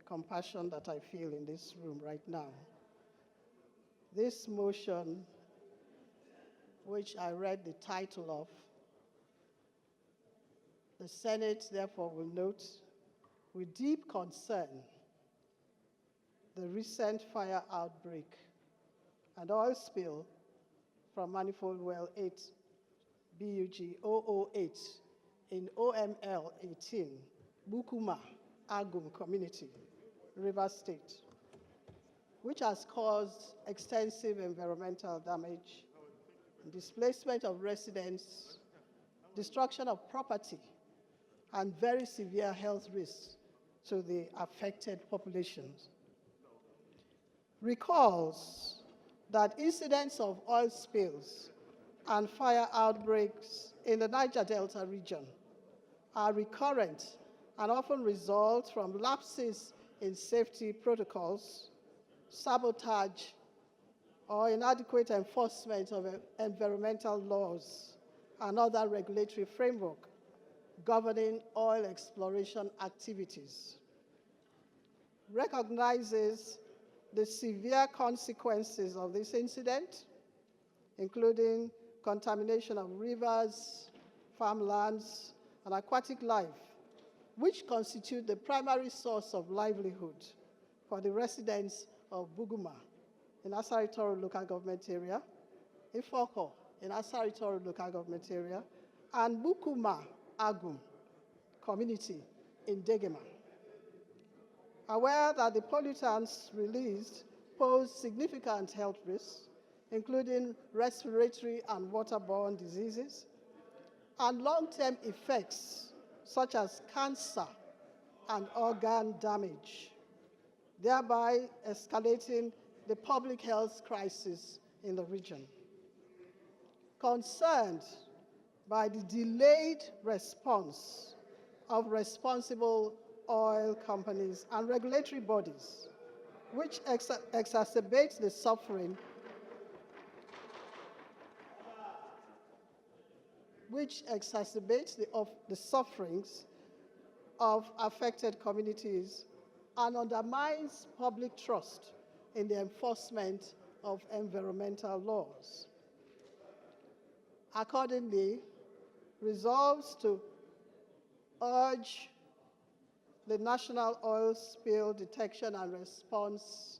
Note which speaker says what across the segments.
Speaker 1: compassion that I feel in this room right now. This motion, which I read the title of, the Senate therefore will note with deep concern the recent fire outbreak and oil spill from Manifold Well 8 BUG 008 in OML 18, Bukuma, Agum Community, Rivers State, which has caused extensive environmental damage, displacement of residents, destruction of property, and very severe health risks to the affected populations. Recalls that incidents of oil spills and fire outbreaks in the Niger Delta region are recurrent and often result from lapses in safety protocols, sabotage, or inadequate enforcement of environmental laws and other regulatory framework governing oil exploration activities. Recognizes the severe consequences of this incident, including contamination of rivers, farmlands, and aquatic life, which constitute the primary source of livelihood for the residents of Buguma in Asari Toro local government area, Ifoko in Asari Toro local government area, and Bukuma Agum community in Degema. Aware that the pollutants released pose significant health risks, including respiratory and waterborne diseases, and long-term effects such as cancer and organ damage, thereby escalating the public health crisis in the region. Concerned by the delayed response of responsible oil companies and regulatory bodies, which exacerbates the suffering the sufferings of affected communities and undermines public trust in the enforcement of environmental laws. Accordingly, resolves to urge the National Oil Spill Detection and Response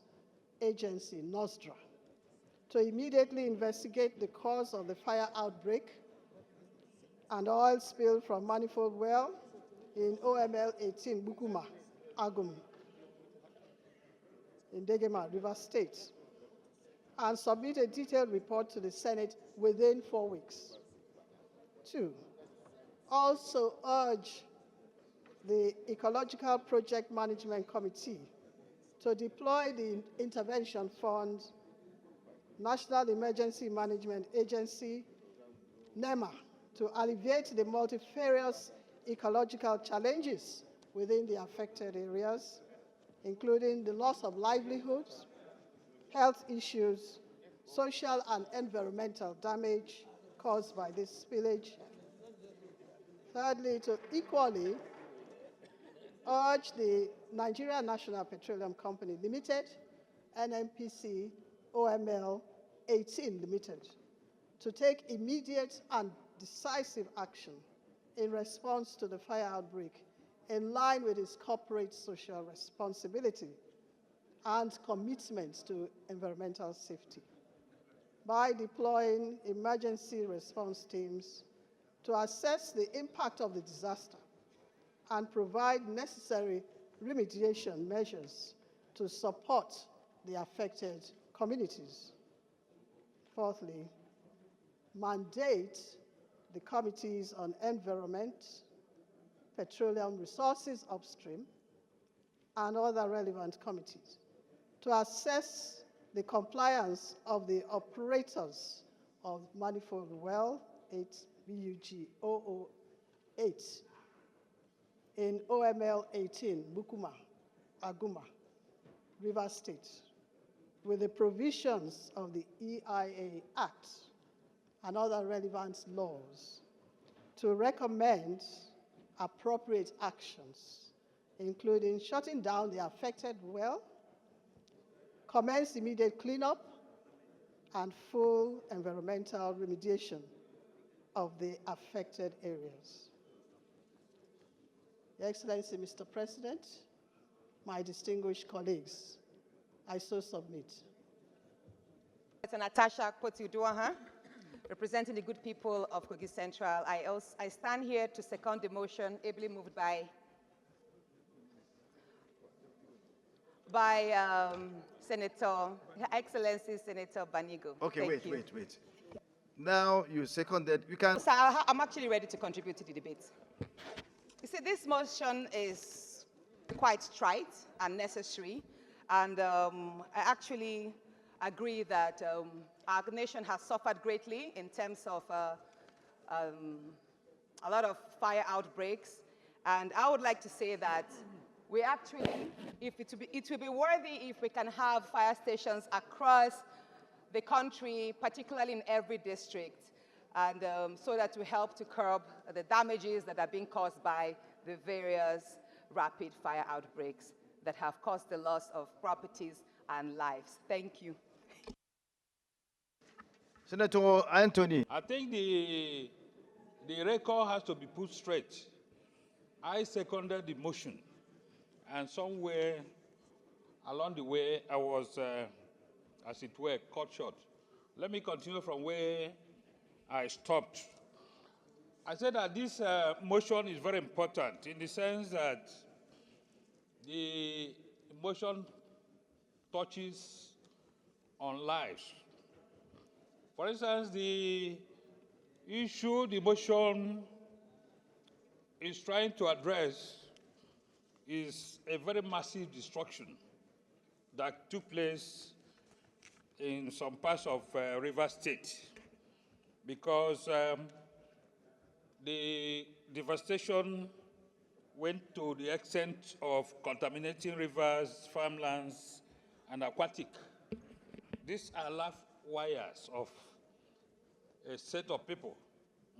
Speaker 1: Agency, NOSDRA, to immediately investigate the cause of the fire outbreak and oil spill from Manifold Well in OML 18 Bukuma, Agum, in Degema, Rivers State, and submit a detailed report to the Senate within 4 weeks. 2, also urge the Ecological Project Management Committee to deploy the Intervention Fund, National Emergency Management Agency, NEMA, to alleviate the multifarious ecological challenges within the affected areas, including the loss of livelihoods, health issues, social and environmental damage caused by this spillage. Thirdly, to equally urge the Nigeria National Petroleum Company Limited, NNPC OML 18 Limited, to take immediate and decisive action in response to the fire outbreak in line with its corporate social responsibility and commitments to environmental safety by deploying emergency response teams to assess the impact of the disaster and provide necessary remediation measures to support the affected communities. Fourthly, mandate the Committees on Environment, Petroleum Resources Upstream, and other relevant committees to assess the compliance of the operators of Manifold Well 8 BUG 008 in OML 18 Bukuma, Aguma, Rivers State, with the provisions of the EIA Act and other relevant laws to recommend appropriate actions including shutting down the affected well, commence immediate cleanup, and full environmental remediation of the affected areas. Your Excellency, Mr. President, my distinguished colleagues, I so submit.
Speaker 2: Natasha Kpotiuduaha, representing the good people of Kogi Central. I stand here to second the motion ably moved by Senator, Her Excellency Senator Banigo.
Speaker 3: Okay, wait. Now you seconded, you can...
Speaker 2: So I'm actually ready to contribute to the debate. You see, this motion is quite trite and necessary, and I actually agree that our nation has suffered greatly in terms of a lot of fire outbreaks, and I would like to say that we actually, it will be worthy if we can have fire stations across the country, particularly in every district, and so that we help to curb the damages that are being caused by the various rapid fire outbreaks that have caused the loss of properties and lives. Thank you.
Speaker 3: Senator Anthony.
Speaker 4: I think the record has to be put straight. I seconded the motion, and somewhere along the way, I was, as it were, cut short. Let me continue from where I stopped. I said that this motion is very important in the sense that the motion touches on lives. For instance, the issue the motion is trying to address is a very massive destruction that took place in some parts of River State, because the devastation went to the extent of contaminating rivers, farmlands, and aquatic. These are life wires of a set of people.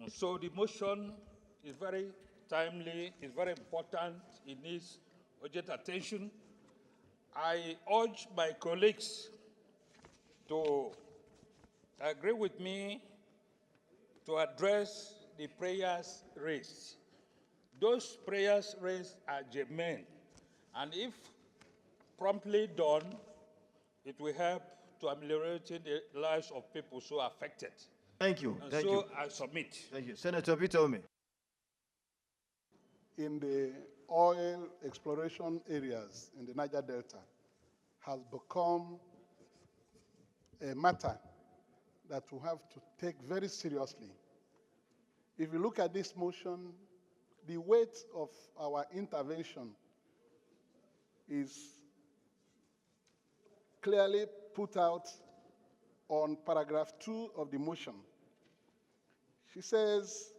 Speaker 4: And so the motion is very timely, it's very important, it needs urgent attention. I urge my colleagues to agree with me to address the prayers raised. Those prayers raised are germane, and if promptly done, it will help to ameliorate the lives of people so affected.
Speaker 3: Thank you.
Speaker 4: And
Speaker 3: Thank
Speaker 4: so
Speaker 3: you.
Speaker 4: I submit.
Speaker 3: Thank you. Senator Vitomi.
Speaker 5: In the oil exploration areas in the Niger Delta has become a matter that we have to take very seriously. If you look at this motion, the weight of our intervention is clearly put out on paragraph 2 of the motion. She says,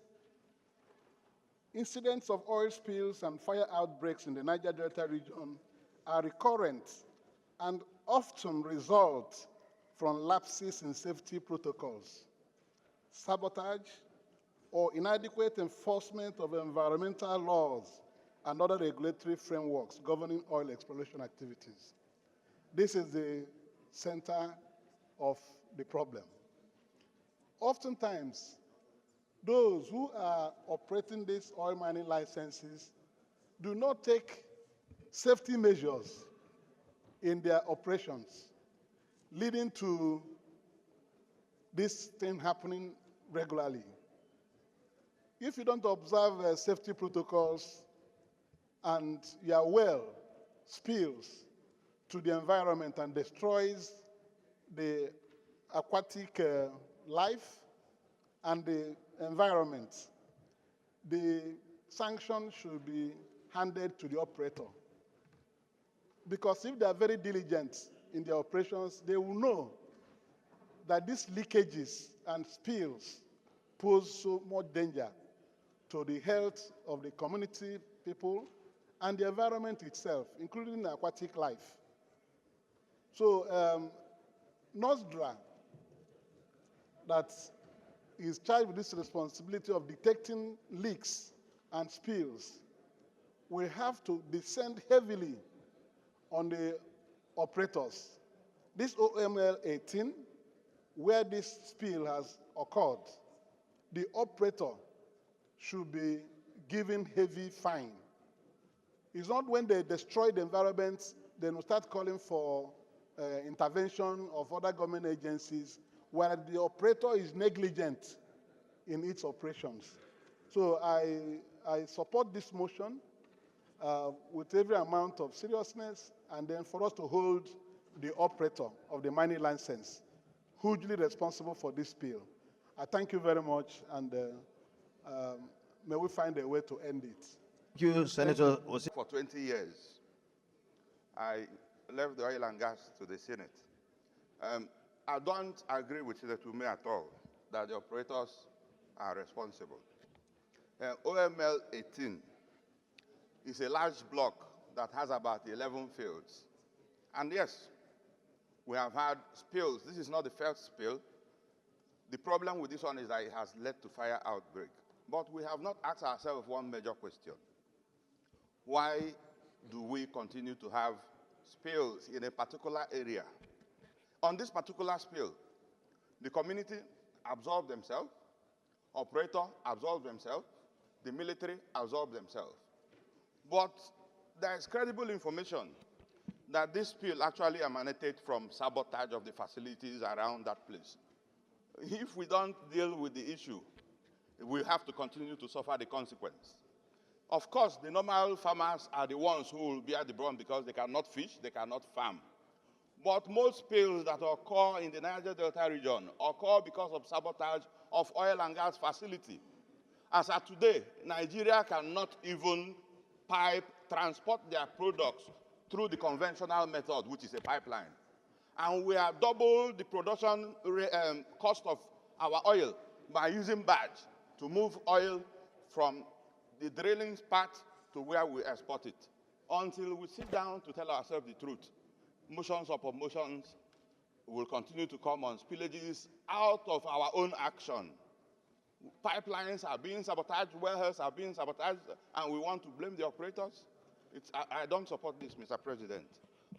Speaker 5: incidents of oil spills and fire outbreaks in the Niger Delta region are recurrent and often result from lapses in safety protocols, sabotage, or inadequate enforcement of environmental laws and other regulatory frameworks governing oil exploration activities. This is the center of the problem. Oftentimes, those who are operating these oil mining licenses do not take safety measures in their operations, leading to this thing happening regularly. If you don't observe safety protocols and your well spills to the environment and destroys the aquatic life and the environment, the sanction should be handed to the operator. Because if they are very diligent in their operations, they will know that these leakages and spills pose so much danger to the health of the community people and the environment itself, including the aquatic life. So NOSDRA, that is charged with this responsibility of detecting leaks and spills, we have to descend heavily on the operators. This OML 18, where this spill has occurred, the operator should be given heavy fine. It's not when they destroy the environment, then we start calling for intervention of other government agencies, where the operator is negligent in its operations. So I support this motion with every amount of seriousness, and then for us to hold the operator of the mining license hugely responsible for this spill. I thank you very much, and may we find a way to end it.
Speaker 3: Thank you, Senator Osi.
Speaker 6: For 20 years, I left the oil and gas to the Senate. I don't agree with Senator Ume at all that the operators are responsible. OML 18 is a large block that has about 11 fields. And yes, we have had spills. This is not the first spill. The problem with this one is that it has led to fire outbreak. But we have not asked ourselves one major question. Why do we continue to have spills in a particular area? On this particular spill, the community absorbed themselves, operator absorbed themselves, the military absorbed themselves. But there is credible information that this spill actually emanated from sabotage of the facilities around that place. If we don't deal with the issue, we have to continue to suffer the consequence. Of course, the normal farmers are the ones who will bear the brunt because they cannot fish, they cannot farm. But most spills that occur in the Niger Delta region occur because of sabotage of oil and gas facility. As of today, Nigeria cannot even transport their products through the conventional method, which is a pipeline. And we have doubled the production cost of our oil by using barge to move oil from the drilling part to where we export it. Until we sit down to tell ourselves the truth, motions upon motions will continue to come on spillages out of our own action. Pipelines are being sabotaged, wellheads are being sabotaged, and we want to blame the operators? I don't support this, Mr. President.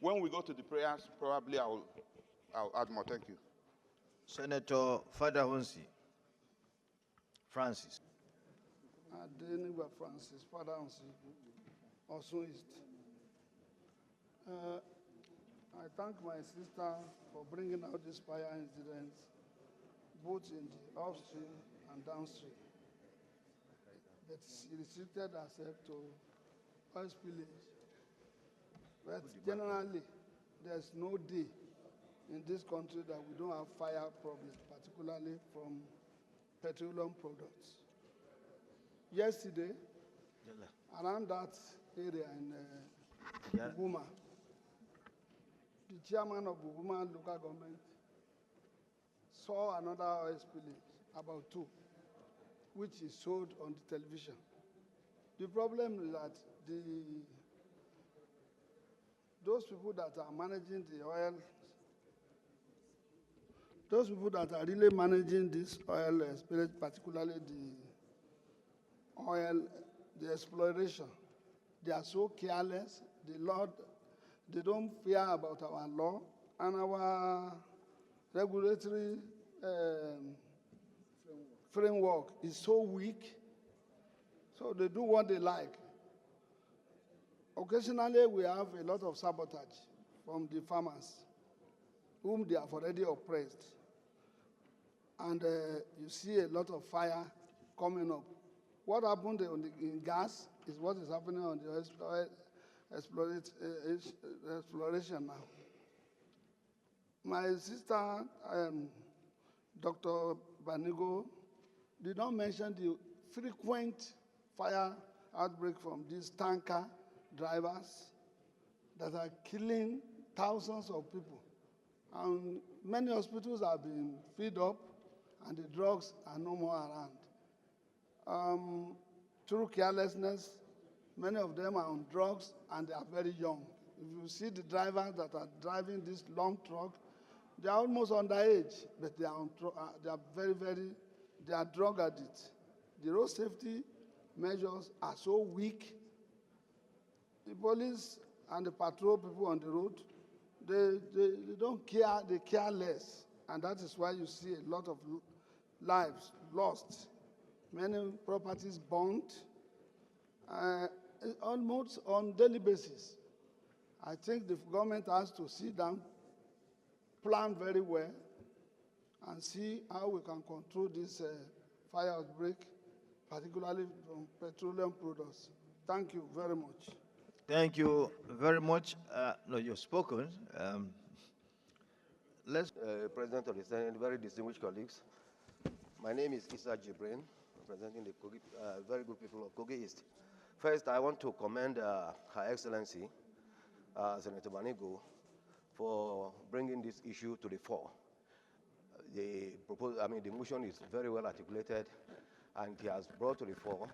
Speaker 6: When we go to the prayers, probably I'll add more. Thank you.
Speaker 3: Senator Fadahunsi Francis.
Speaker 7: Adeniwa Francis, Fadahunsi, also East. I thank my sister for bringing out this fire incidents, both in the upstream and downstream. But she restricted herself to oil spillage. But generally, there's no day in this country that we don't have fire problems, particularly from petroleum products. Yesterday, around that area in Buguma, the chairman of Buguma local government saw another oil spillage, about 2, which is showed on the television. The problem is that those people that are managing the oil, those people that are really managing this oil spillage, particularly the oil, the exploration, they are so careless. The Lord, they don't fear about our law and our regulatory framework is so weak, so they do what they like. Occasionally, we have a lot of sabotage from the farmers, whom they have already oppressed. And you see a lot of fire coming up. What happened in gas is what is happening on the exploration now. My sister, Dr. Banigo, did not mention the frequent fire outbreak from these tanker drivers that are killing thousands of people. And many hospitals have been filled up and the drugs are no more around. Through carelessness, many of them are on drugs and they are very young. If you see the drivers that are driving this long truck, they are almost underage, but they are they are drug addicts. The road safety measures are so weak the police and the patrol people on the road, they don't care, they care less. And that is why you see a lot of lives lost, many properties burnt, almost on daily basis. I think the government has to sit down, plan very well, and see how we can control this fire outbreak, particularly from petroleum products. Thank you very much.
Speaker 3: Thank you very much. No, you've spoken.
Speaker 8: President of the Senate, very distinguished colleagues. My name is Issa Jibrin, representing the Kogi, very good people of Kogi East. First, I want to commend Her Excellency, Senator Manigo, for bringing this issue to the fore. The motion is very well articulated, and he has brought to the fore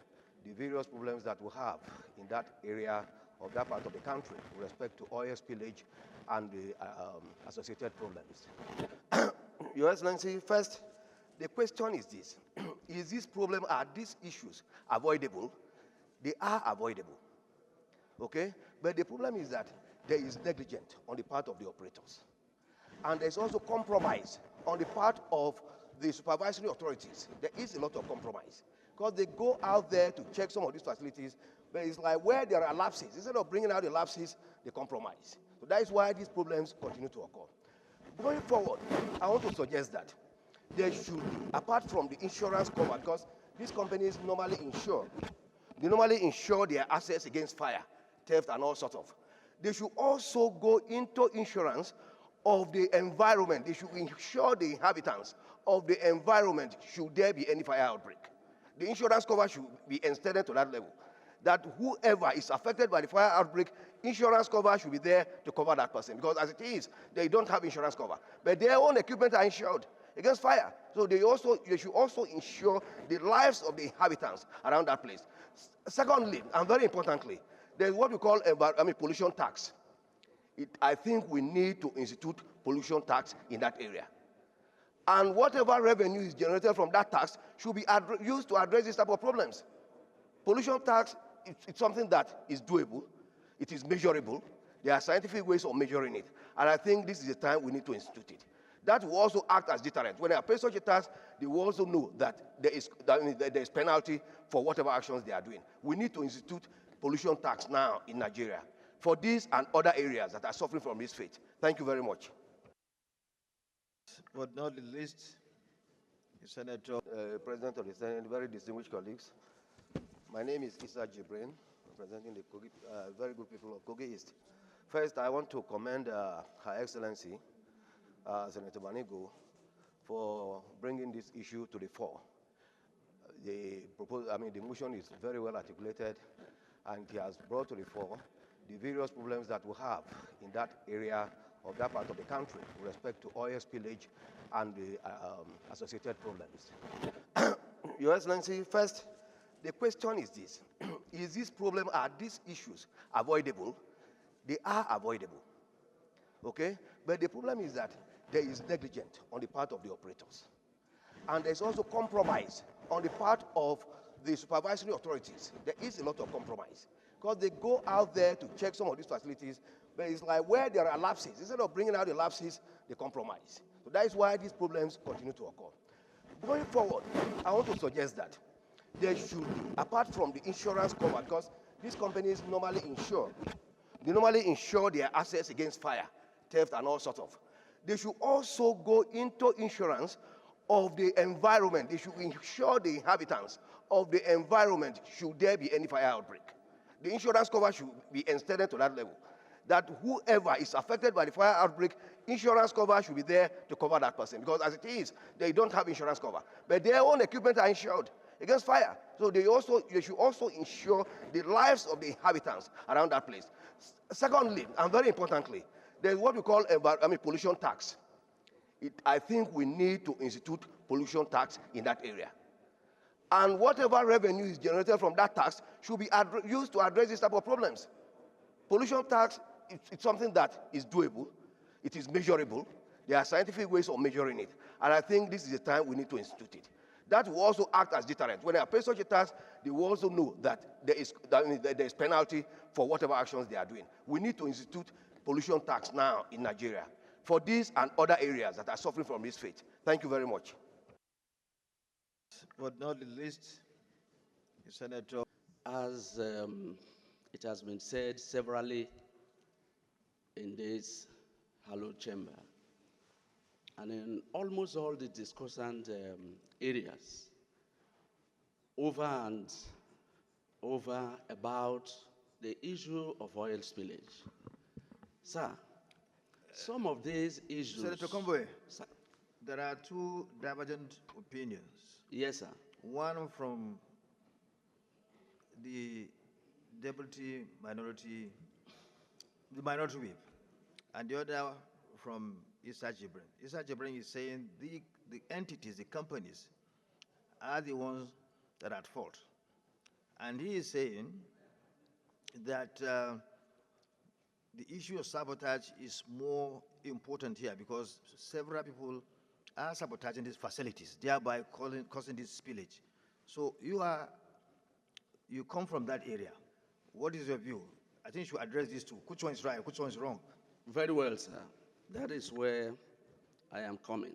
Speaker 8: the various problems that we have in that area of that part of the country with respect to oil spillage and the associated problems. Your Excellency, first, the question is this. Is this problem, are these issues avoidable? They are avoidable, okay? But the problem is that there is negligence on the part of the operators. And there's also compromise on the part of the supervisory authorities. There is a lot of compromise because they go out there to check some of these facilities, but it's like where there are lapses, instead of bringing out the lapses, they compromise. So that is why these problems continue to occur. Going forward, I want to suggest that there should, apart from the insurance cover, because these companies normally insure, they normally insure their assets against fire, theft, and all sorts of. They should also go into insurance of the environment. They should insure the inhabitants of the environment should there be any fire outbreak. The insurance cover should be extended to that level, that whoever is affected by the fire outbreak, insurance cover should be there to cover that person. Because as it is, they don't have insurance cover. But their own equipment are insured against fire. So they should also insure the lives of the inhabitants around that place. Secondly, and very importantly, there's what we call pollution tax. I think we need to institute pollution tax in that area. And whatever revenue is generated from that tax should be used to address this type of problems. Pollution tax, it's something that is doable, it is measurable, there are scientific ways of measuring it, and I think this is the time we need to institute it. That will also act as deterrent. When they pay such a tax, they will also know that there is penalty for whatever actions they are doing. We need to institute pollution tax now in Nigeria for these and other areas that are suffering from this fate. Thank you very much.
Speaker 3: But not the least, Senator.
Speaker 8: President of the Senate, very distinguished colleagues. My name is Issa Jibrin, representing the Kogi, very good people of Kogi East. First, I want to commend Her Excellency, Senator Manigo, for bringing this issue to the fore. The motion is very well articulated, and he has brought to the fore the various problems that we have in that area of that part of the country with respect to oil spillage and the associated problems. Your Excellency, first, the question is this. Is this problem, are these issues avoidable? They are avoidable, okay? But the problem is that there is negligence on the part of the operators. And there's also compromise on the part of the supervisory authorities. There is a lot of compromise because they go out there to check some of these facilities, but it's like where there are lapses, instead of bringing out the lapses, they compromise. So that is why these problems continue to occur. Going forward, I want to suggest that there should, apart from the insurance cover, because these companies normally insure, they normally insure their assets against fire, theft, and all sorts of. They should also go into insurance of the environment. They should insure the inhabitants of the environment should there be any fire outbreak. The insurance cover should be extended to that level, that whoever is affected by the fire outbreak, insurance cover should be there to cover that person. Because as it is, they don't have insurance cover. But their own equipment are insured against fire. So they should also insure the lives of the inhabitants around that place. Secondly, and very importantly, there's what we call pollution tax. I think we need to institute pollution tax in that area. And whatever revenue is generated from that tax should be used to address this type of problems. Pollution tax, it's something that is doable, it is measurable, there are scientific ways of measuring it, and I think this is the time we need to institute it. That will also act as deterrent. When they pay such a tax, they will also know that there is penalty for whatever actions they are doing. We need to institute pollution tax now in Nigeria for these and other areas that are suffering from this fate. Thank you very much.
Speaker 3: But not the least, Senator.
Speaker 9: As it has been said severally in this hallowed chamber, and in almost all the discussant areas, over and over about the issue of oil spillage. Sir, some of these issues...
Speaker 3: Senator Convoy,
Speaker 9: Sir,
Speaker 3: there are two divergent opinions.
Speaker 9: yes, sir.
Speaker 3: One from the deputy minority, the minority whip, and the other from Issa Jibrin. Issa Jibrin is saying the entities, the companies, are the ones that are at fault. And he is saying that the issue of sabotage is more important here because several people are sabotaging these facilities, thereby causing this spillage. So you come from that area. What is your view? I think you should address these two. Which one is right, which one is wrong?
Speaker 9: Very well, sir. That is where I am coming.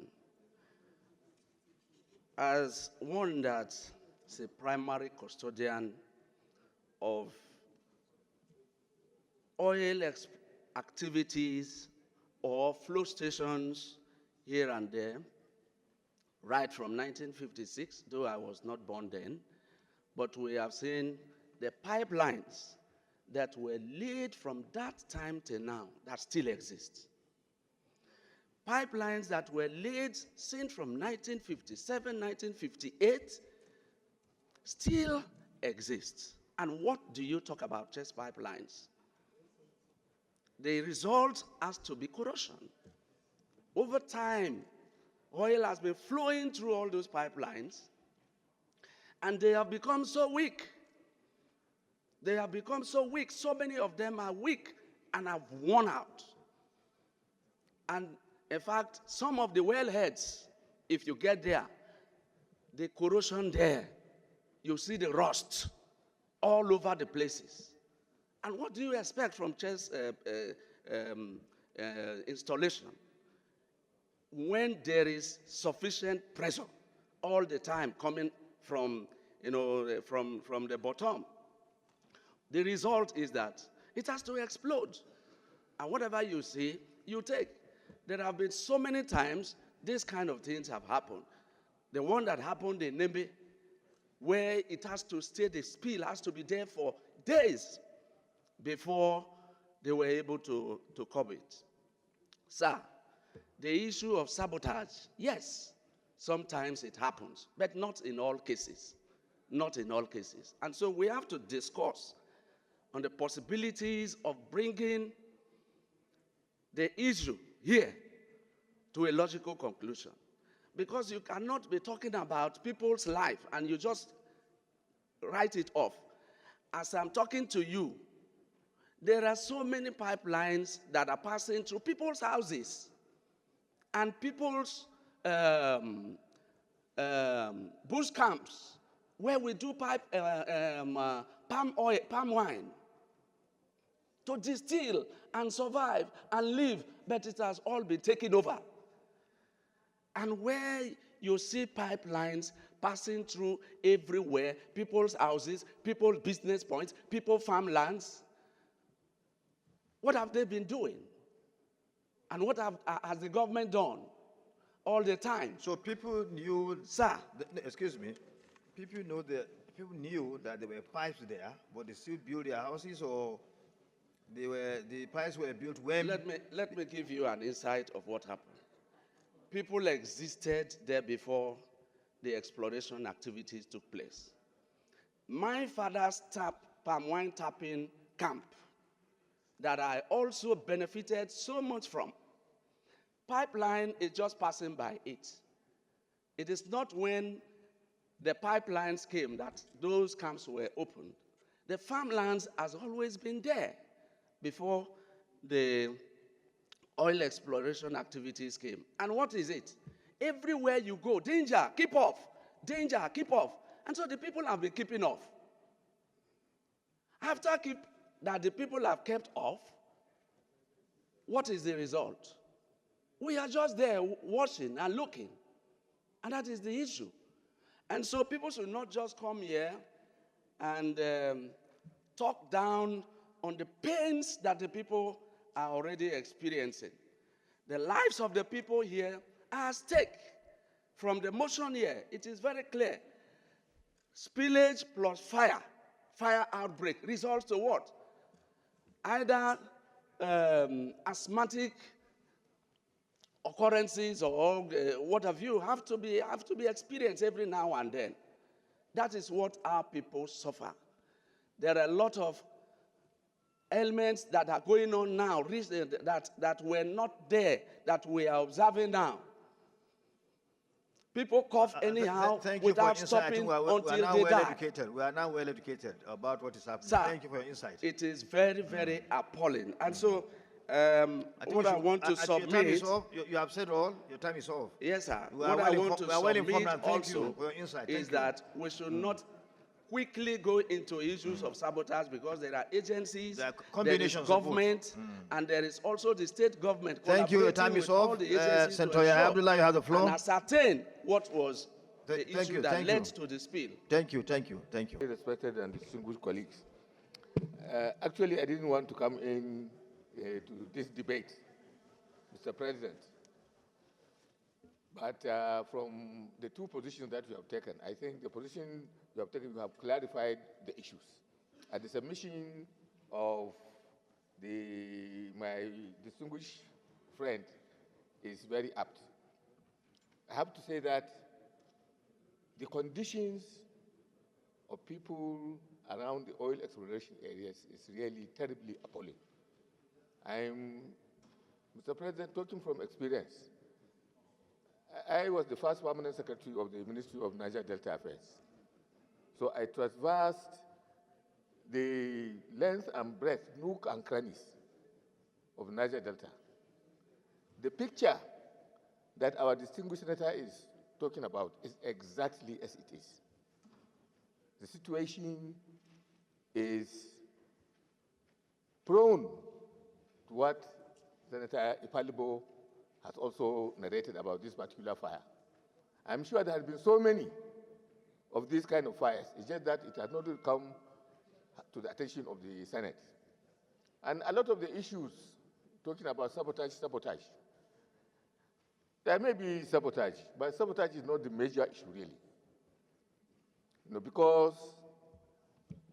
Speaker 9: As one that's a primary custodian of oil activities or flow stations here and there, right from 1956, though I was not born then, but we have seen the pipelines that were laid from that time till now that still exist. Pipelines that were laid since from 1957, 1958 still exist. And what do you talk about just pipelines? The result has to be corrosion. Over time, oil has been flowing through all those pipelines, and they have become so weak. They have become so weak. So many of them are weak and have worn out. And in fact, some of the wellheads, if you get there, the corrosion there, you see the rust all over the places. And what do you expect from chest installation when there is sufficient pressure all the time coming from, from the bottom? The result is that it has to explode. And whatever you see, you take. There have been so many times these kind of things have happened. The one that happened in Nembe, where it has to stay, the spill has to be there for days before they were able to curb it. Sir, the issue of sabotage, yes, sometimes it happens, but not in all cases. Not in all cases. And so we have to discuss on the possibilities of bringing the issue here to a logical conclusion. Because you cannot be talking about people's life and you just write it off. As I'm talking to you, there are so many pipelines that are passing through people's houses and people's bush camps where we do palm wine to distill and survive and live, but it has all been taken over. And where you see pipelines passing through everywhere, people's houses, people's business points, people's farmlands, what have they been doing? And what has the government done all the time?
Speaker 3: So people knew,
Speaker 9: sir,
Speaker 3: excuse me, people knew that there were pipes there, but they still built their houses, or the pipes were built when?
Speaker 9: Let me give you an insight of what happened. People existed there before the exploration activities took place. My father's palm wine tapping camp that I also benefited so much from, pipeline is just passing by it. It is not when the pipelines came that those camps were opened. The farmlands has always been there before the oil exploration activities came. And what is it? Everywhere you go, danger, keep off. Danger, keep off. And so the people have been keeping off. After that the people have kept off, what is the result? We are just there watching and looking. And that is the issue. And so people should not just come here and talk down on the pains that the people are already experiencing. The lives of the people here are at stake. From the motion here, it is very clear. Spillage plus fire outbreak results to what? Either asthmatic occurrences or what have you have to be experienced every now and then. That is what our people suffer. There are a lot of ailments that are going on now that were not there, that we are observing now. People cough anyhow without stopping until they die.
Speaker 3: We are now well educated about what is happening.
Speaker 9: Sir,
Speaker 3: thank you for your insight.
Speaker 9: It is very, very appalling. And so, what I want to submit...
Speaker 3: Your time is off. You have said all. Your time is off.
Speaker 9: Yes, sir.
Speaker 3: What I want to submit also
Speaker 9: is that we should not quickly go into issues of sabotage, because there are agencies, there is government, and there is also the state government.
Speaker 3: Thank you. Your time is off. Senator Abdullah, you have the floor.
Speaker 9: And ascertain what was the issue that led to the spill.
Speaker 3: Thank you. Thank you. Thank you.
Speaker 10: Respected and distinguished colleagues, actually, I didn't want to come in to this debate, Mr. President. But from the two positions that you have taken, I think the position you have taken, you have clarified the issues. And the submission of my distinguished friend is very apt. I have to say that the conditions of people around the oil exploration areas is really terribly appalling. I'm, Mr. President, talking from experience. I was the first permanent secretary of the Ministry of Niger Delta Affairs. So I traversed the length and breadth, nook and crannies of Niger Delta. The picture that our distinguished senator is talking about is exactly as it is. The situation is prone to what Senator Ipalibo has also narrated about this particular fire. I'm sure there have been so many of these kind of fires. It's just that it has not come to the attention of the Senate. And a lot of the issues talking about sabotage, there may be sabotage, but sabotage is not the major issue really. Because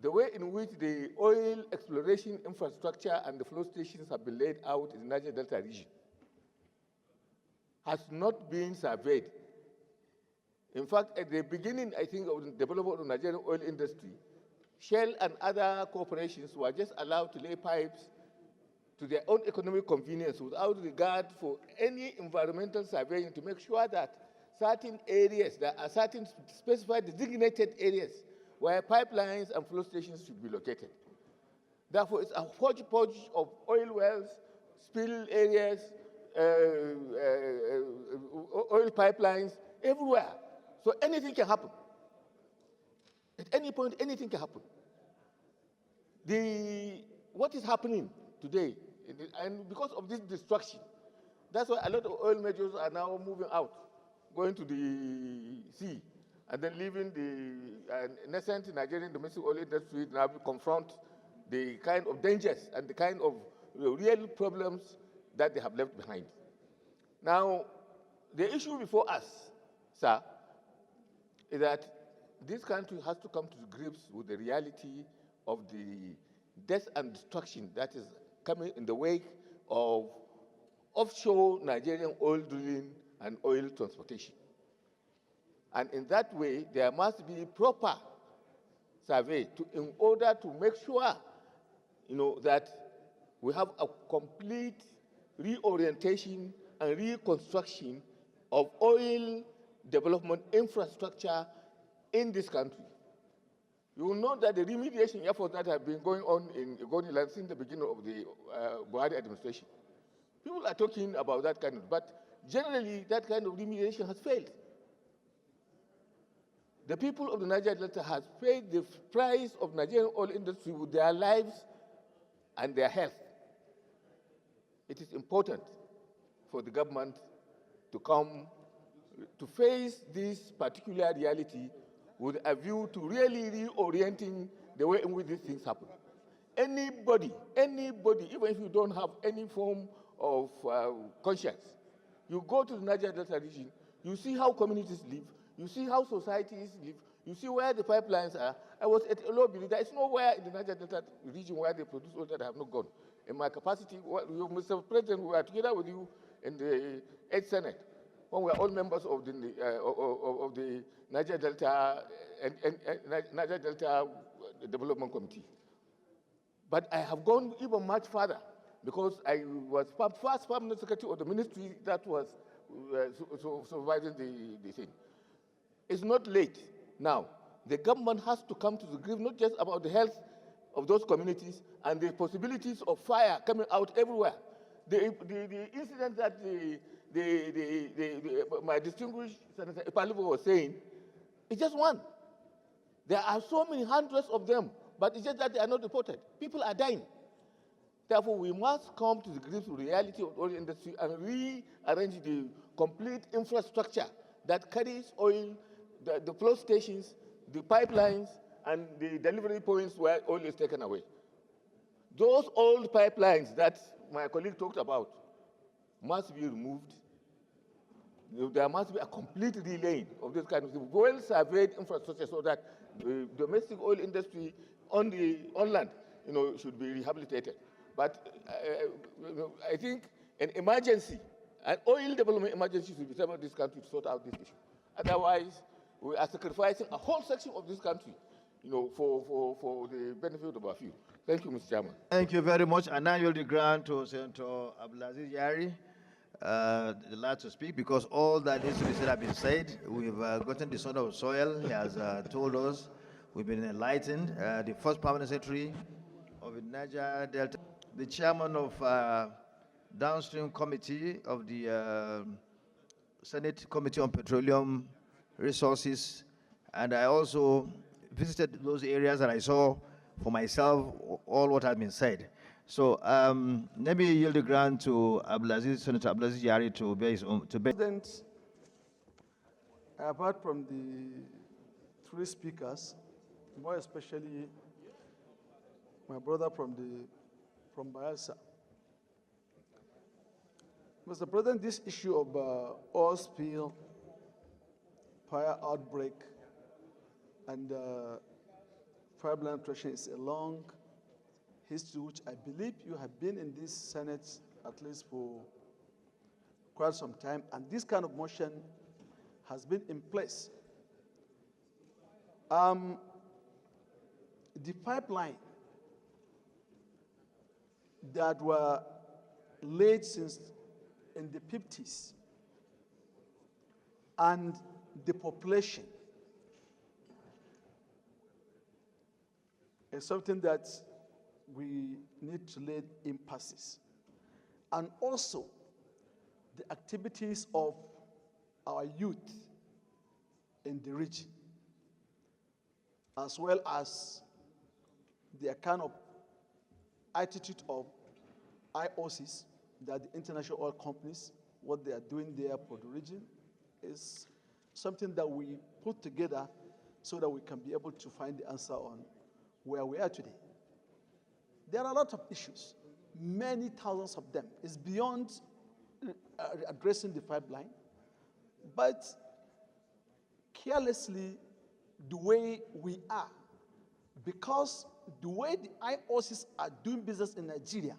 Speaker 10: the way in which the oil exploration infrastructure and the flow stations have been laid out in the Niger Delta region has not been surveyed. In fact, at the beginning, I think, of the development of the Nigerian oil industry, Shell and other corporations were just allowed to lay pipes to their own economic convenience without regard for any environmental surveying to make sure that certain areas, there are certain specified designated areas where pipelines and flow stations should be located. Therefore, it's a hodgepodge of oil wells, spill areas, oil pipelines, everywhere. So anything can happen. At any point, anything can happen. What is happening today, and because of this destruction, that's why a lot of oil majors are now moving out, going to the sea, and then leaving the nascent Nigerian domestic oil industry now confront the kind of dangers and the kind of real problems that they have left behind. Now, the issue before us, sir, is that this country has to come to grips with the reality of the death and destruction that is coming in the wake of offshore Nigerian oil drilling and oil transportation. And in that way, there must be proper survey in order to make sure, that we have a complete reorientation and reconstruction of oil development infrastructure in this country. You will note that the remediation efforts that have been going on in Igoniland since the beginning of the Buhari administration, people are talking about that kind of, but generally that kind of remediation has failed. The people of the Niger Delta has paid the price of Nigerian oil industry with their lives and their health. It is important for the government to come to face this particular reality with a view to really reorienting the way in which these things happen. Anybody, even if you don't have any form of conscience, you go to the Niger Delta region, you see how communities live, you see how societies live, you see where the pipelines are. I was at Elobili. There is nowhere in the Niger Delta region where they produce oil that I have not gone. In my capacity, Mr. President, we were together with you in the 8th Senate, when we were all members of the Niger Delta Niger Delta Development Committee. But I have gone even much further because I was first permanent secretary of the ministry that was supervising the thing. It's not late now. The government has to come to the grief, not just about the health of those communities and the possibilities of fire coming out everywhere. The incident that my distinguished Senator Ipalivo was saying is just one. There are so many hundreds of them, but it's just that they are not reported. People are dying. Therefore, we must come to the grief with the reality of the oil industry and rearrange the complete infrastructure that carries oil, the flow stations, the pipelines, and the delivery points where oil is taken away. Those old pipelines that my colleague talked about must be removed. There must be a complete relaying of this kind of thing, well-surveyed infrastructure so that the domestic oil industry on land, should be rehabilitated. But I think an emergency, an oil development emergency should be set up in this country to sort out this issue. Otherwise, we are sacrificing a whole section of this country, for the benefit of a few. Thank you, Mr. Chairman.
Speaker 3: Thank you very much. And now you'll grant to Senator Abdulaziz Yari the right to speak, because all that needs to be said have been said. We've gotten the sort of soil he has told us. We've been enlightened. The first permanent secretary of the Niger Delta, the chairman of downstream committee of the Senate Committee on Petroleum Resources, and I also visited those areas and I saw for myself all what had been said. So let me yield the grant to Senator Abdulaziz Yari to bear his own.
Speaker 7: President, apart from the three speakers, more especially my brother from Bayelsa. Mr. President, this issue of oil spill, fire outbreak, and fire blind nutrition is a long history, which I believe you have been in this Senate at least for quite some time, and this kind of motion has been in place. The pipeline that were laid since in the 50s and the population is something that we need to lay emphasis. And also the activities of our youth in the region, as well as the kind of attitude of IOCs, that the international oil companies, what they are doing there for the region, is something that we put together so that we can be able to find the answer on where we are today. There are a lot of issues, many thousands of them. It's beyond addressing the pipeline, but carelessly, the way we are, because the way the IOCs are doing business in Nigeria,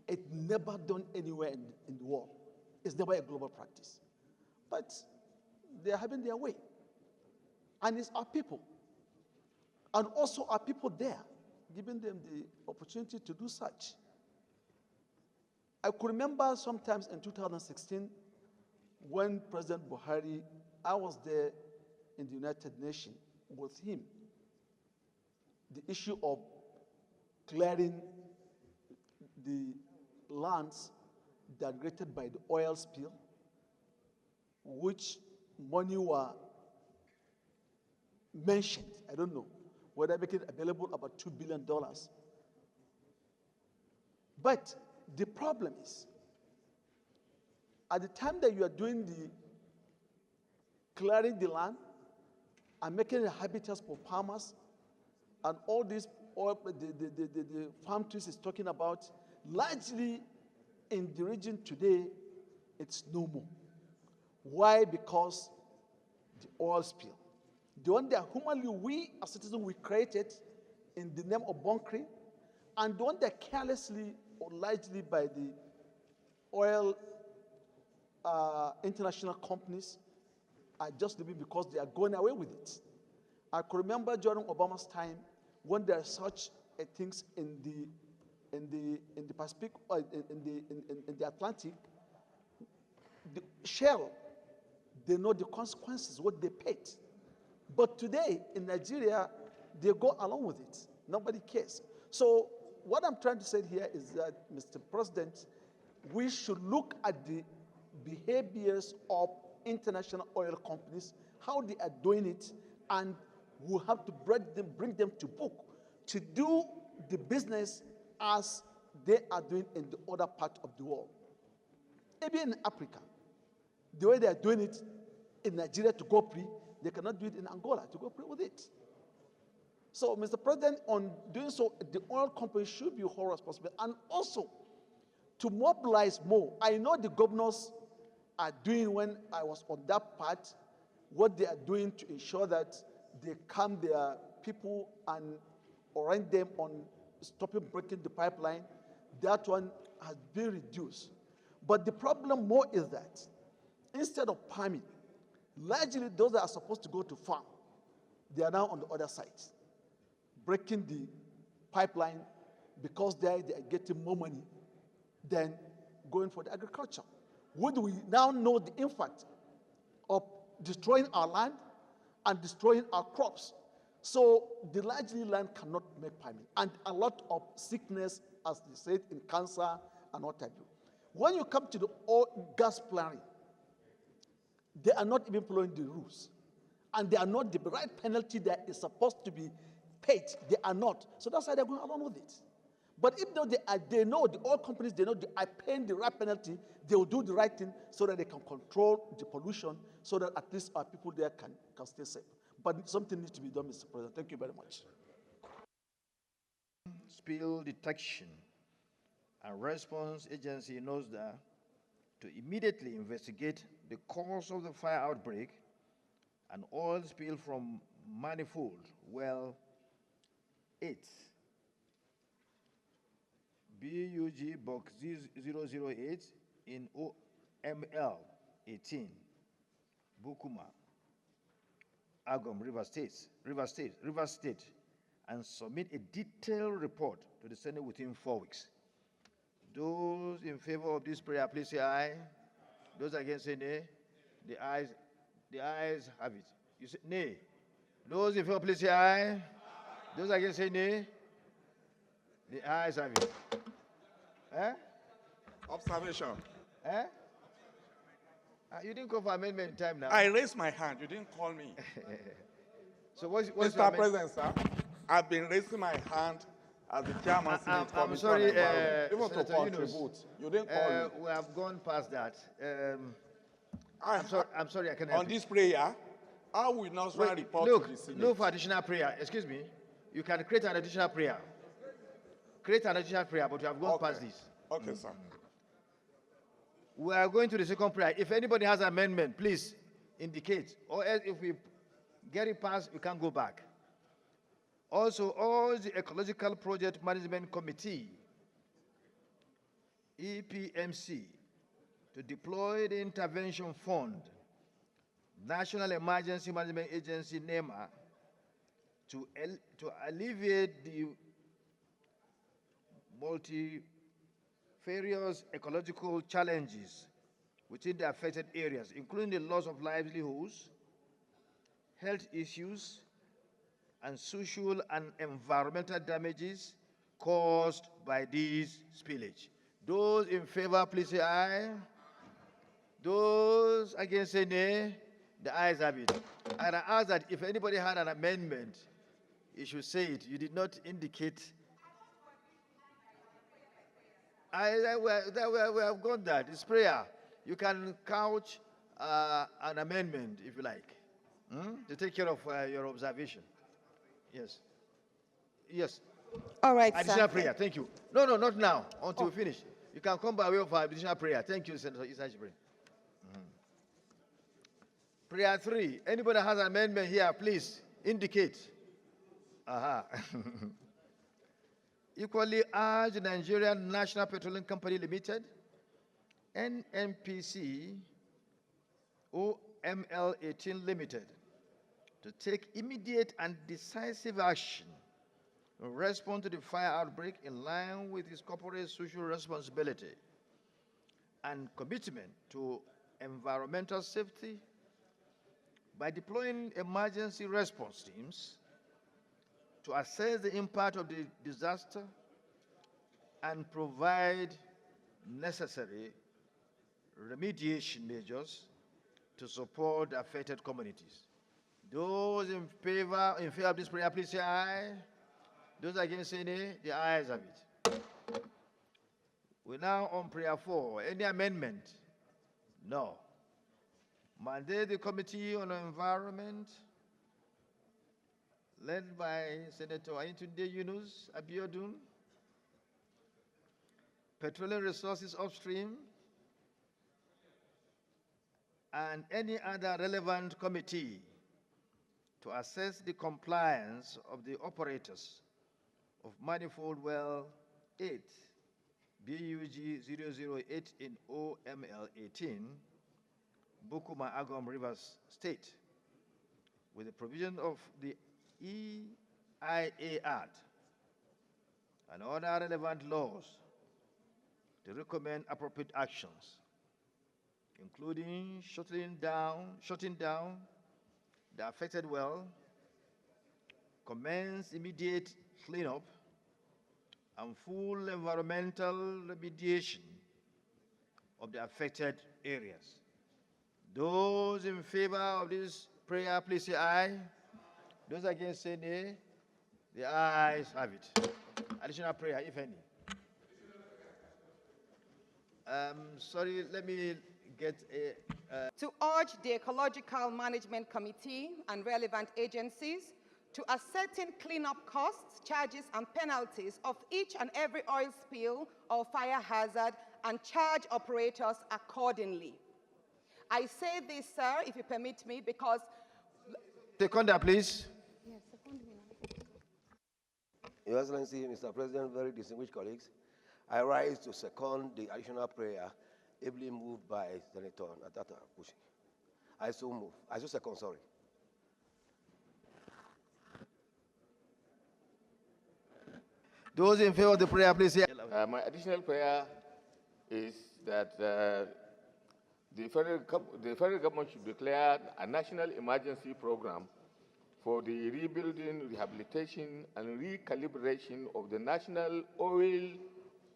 Speaker 7: it's never done anywhere in the world. It's never a global practice. But they are having their way. And it's our people. And also our people there, giving them the opportunity to do such. I could remember sometimes in 2016, when President Buhari, I was there in the United Nations with him, the issue of clearing the lands degraded by the oil spill, which money were
Speaker 10: mentioned. I don't know whether make it available about $2 billion. But the problem is, at the time that you are doing the clearing the land and making the habitats for farmers and all these the farm trees is talking about, largely in the region today, it's no more. Why? Because the oil spill. The one that humanly we as citizens we created in the name of bunkering, and the one that carelessly or largely by the oil international companies are just living because they are going away with it. I could remember during Obama's time when there are such things in the Pacific, in the Atlantic, the Shell, they know the consequences, what they paid. But today in Nigeria, they go along with it. Nobody cares. So what I'm trying to say here is that, Mr. President, we should look at the behaviors of international oil companies, how they are doing it, and we have to bring them to book to do the business as they are doing in the other part of the world. Even in Africa, the way they are doing it in Nigeria to go free, they cannot do it in Angola to go free with it. So, Mr. President, on doing so, the oil companies should be wholly responsible, and also to mobilize more. I know the governors are doing, when I was on that part, what they are doing to ensure that they calm their people and orient them on stopping breaking the pipeline. That one has been reduced. But the problem more is that instead of farming, largely those that are supposed to go to farm, they are now on the other side, breaking the pipeline because they are getting more money than going for the agriculture. Would we now know the impact of destroying our land and destroying our crops? So the largely land cannot make farming, and a lot of sickness, as they said, in cancer and what have you. When you come to the oil gas flaring, they are not even following the rules, and they are not the right penalty that is supposed to be paid. They are not. So that's why they're going along with it. But if they know, the oil companies, they know they are paying the right penalty, they will do the right thing so that they can control the pollution, so that at least our people there can stay safe. But something needs to be done, Mr. President. Thank you very much.
Speaker 3: Spill detection and response agency NOSDA to immediately investigate the cause of the fire outbreak and oil spill from manifold well 8 BUG box 008 in OML 18 Bukuma, Agom, River State, and submit a detailed report to the Senate within 4 weeks. Those in favor of this prayer, please say aye. Those against, say nay. The ayes have it. You say nay. Those in favor, please say aye. Those against, say nay. The ayes have it. Eh?
Speaker 6: Observation.
Speaker 3: Eh? You didn't call for amendment in time now.
Speaker 6: I raised my hand. You didn't call me.
Speaker 3: So what's
Speaker 6: Mr. President, sir, I've been raising my hand as the chairman.
Speaker 3: I'm sorry,
Speaker 6: even to contribute. You didn't call me.
Speaker 3: We have gone past that. I'm sorry, I can't help
Speaker 6: on this prayer, I will not report to the Senate.
Speaker 3: Look for additional prayer. Excuse me. You can create an additional prayer. Create an additional prayer, but you have gone past this.
Speaker 6: Okay, sir.
Speaker 3: We are going to the second prayer. If anybody has an amendment, please indicate. Or else if we get it passed, we can't go back. Also, all the Ecological Project Management Committee, EPMC, to deploy the Intervention Fund, National Emergency Management Agency, NEMA, to alleviate the multifarious ecological challenges within the affected areas, including the loss of livelihoods, health issues, and social and environmental damages caused by this spillage. Those in favor, please say aye. Those against, say nay. The ayes have it. And I ask that if anybody had an amendment, you should say it. You did not indicate. We have got that. It's prayer. You can couch an amendment if you like, to take care of your observation. Yes. Yes.
Speaker 2: All right,
Speaker 3: Additional
Speaker 2: sir.
Speaker 3: prayer. Thank you. No, not now. Until we finish. You can come by way of additional prayer. Thank you, Senator Isaac. Prayer 3. Anybody has an amendment here, please indicate. Aha. Equally urge Nigerian National Petroleum Company Limited, NNPC, OML 18 Limited, to take immediate and decisive action in response to the fire outbreak in line with its corporate social responsibility and commitment to environmental safety by deploying emergency response teams to assess the impact of the disaster and provide necessary remediation measures to support the affected communities. Those in favor of this prayer, please say aye. Those against say nay. The ayes have it. We're now on prayer 4. Any amendment? No. Mandate the Committee on Environment, led by Senator Akintunde Yunus Abiodun, Petroleum Resources Upstream, and any other relevant committee to assess the compliance of the operators of Manifold Well 8, BUG 008 in OML 18, Bukuma Agom Rivers State, with the provision of the EIA Act and other relevant laws to recommend appropriate actions, including shutting down the affected well, commence immediate cleanup, and full environmental remediation of the affected areas. Those in favor of this prayer, please say aye. Those against say nay. The ayes have it. Additional prayer, if any. Sorry, let me get a...
Speaker 2: To urge the Ecological Management Committee and relevant agencies to ascertain cleanup costs, charges, and penalties of each and every oil spill or fire hazard and charge operators accordingly. I say this, sir, if you permit me, because...
Speaker 3: Seconder, please.
Speaker 2: Yes, second me.
Speaker 8: Your Excellency, Mr. President, very distinguished colleagues, I rise to second the additional prayer ably moved by Senator Natata Kushi. I so move. I so second, sorry.
Speaker 3: Those in favor of the prayer, please say
Speaker 10: My additional prayer is that the federal government should declare a national emergency program for the rebuilding, rehabilitation, and recalibration of the national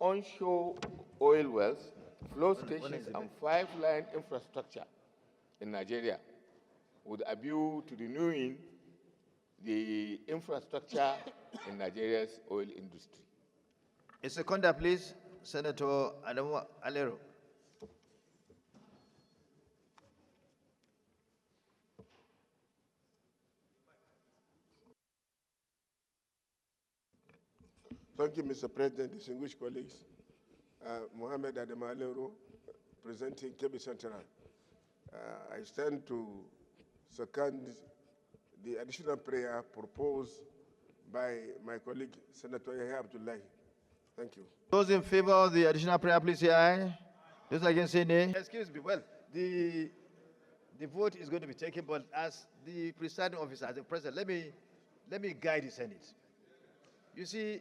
Speaker 10: onshore oil wells, flow stations, and pipeline infrastructure in Nigeria, with a view to renewing the infrastructure in Nigeria's oil industry.
Speaker 3: a seconder, please. Senator Adamu Alero.
Speaker 11: Thank you, Mr. President, distinguished colleagues. Mohammed Adamu Alero, presenting Kebbi Central. I stand to second the additional prayer proposed by my colleague, Senator Yahya Abdullahi. Thank you.
Speaker 3: Those in favor of the additional prayer, please say aye. Those against say nay. Excuse me. Well, the vote is going to be taken, but as the presiding officer, as the president, let me guide the Senate. You see,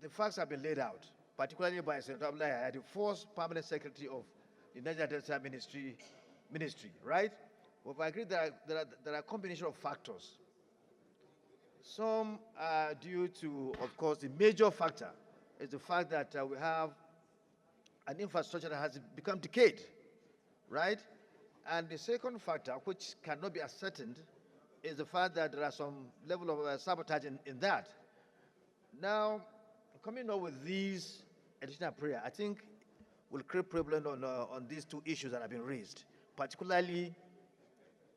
Speaker 3: the facts have been laid out, particularly by Senator Abdullahi, the first permanent secretary of the Niger Delta Ministry, right? Well, I agree that there are a combination of factors. Some are due to, of course, the major factor is the fact that we have an infrastructure that has become decayed, right? And the second factor, which cannot be ascertained, is the fact that there are some level of sabotage in that. Now, coming up with these additional prayer, I think will create problem on these two issues that have been raised, particularly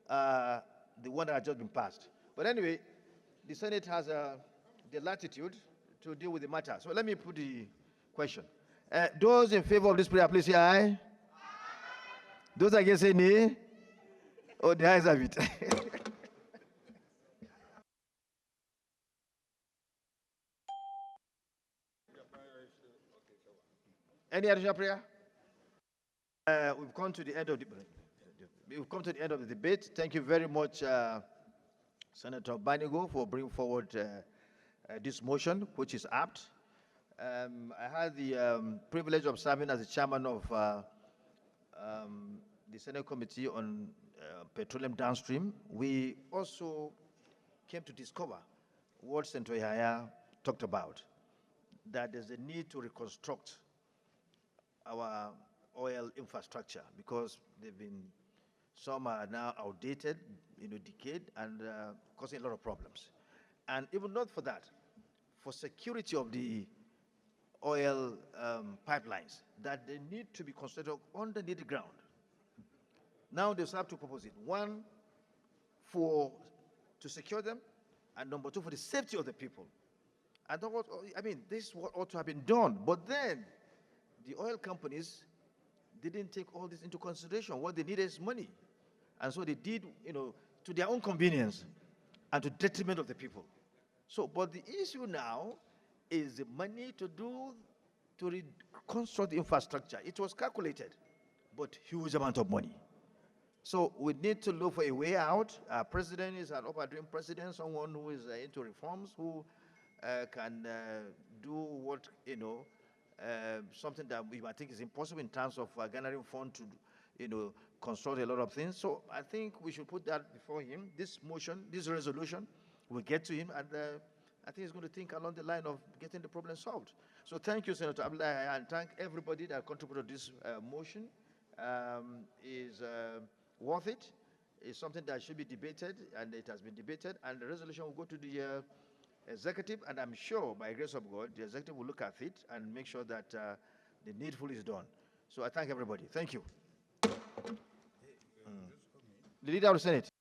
Speaker 3: the one that has just been passed. But anyway, the Senate has the latitude to deal with the matter. So let me put the question. Those in favor of this prayer, please say aye. Those against say nay. Oh, the ayes have it. Any additional prayer? We've come to the end of the debate. Thank you very much, Senator Banigo, for bringing forward this motion, which is apt. I had the privilege of serving as the chairman of the Senate Committee on Petroleum Downstream. We also came to discover what Senator Yahaya talked about, that there's a need to reconstruct our oil infrastructure because some are now outdated, decayed, and causing a lot of problems. And even not for that, for security of the oil pipelines, that they need to be constructed underneath the ground. Now they have to propose it. One, to secure them, and number two, for the safety of the people. And this is what ought to have been done. But then, the oil companies didn't take all this into consideration. What they needed is money. And so they did, to their own convenience and to detriment of the people. So, but the issue now is the money to reconstruct the infrastructure. It was calculated, but huge amount of money. So we need to look for a way out. Our president is an up-and-coming president, someone who is into reforms, who can do what, something that I think is impossible in terms of garnering funds to, construct a lot of things. So I think we should put that before him. This motion, this resolution, will get to him, and I think he's going to think along the line of getting the problem solved. So thank you, Senator Abdullahi, and thank everybody that contributed to this motion. Is worth it. It's something that should be debated, and it has been debated, and the resolution will go to the executive, and I'm sure, by the grace of God, the executive will look at it and make sure that the needful is done. So I thank everybody. Thank you. The Leader of the Senate.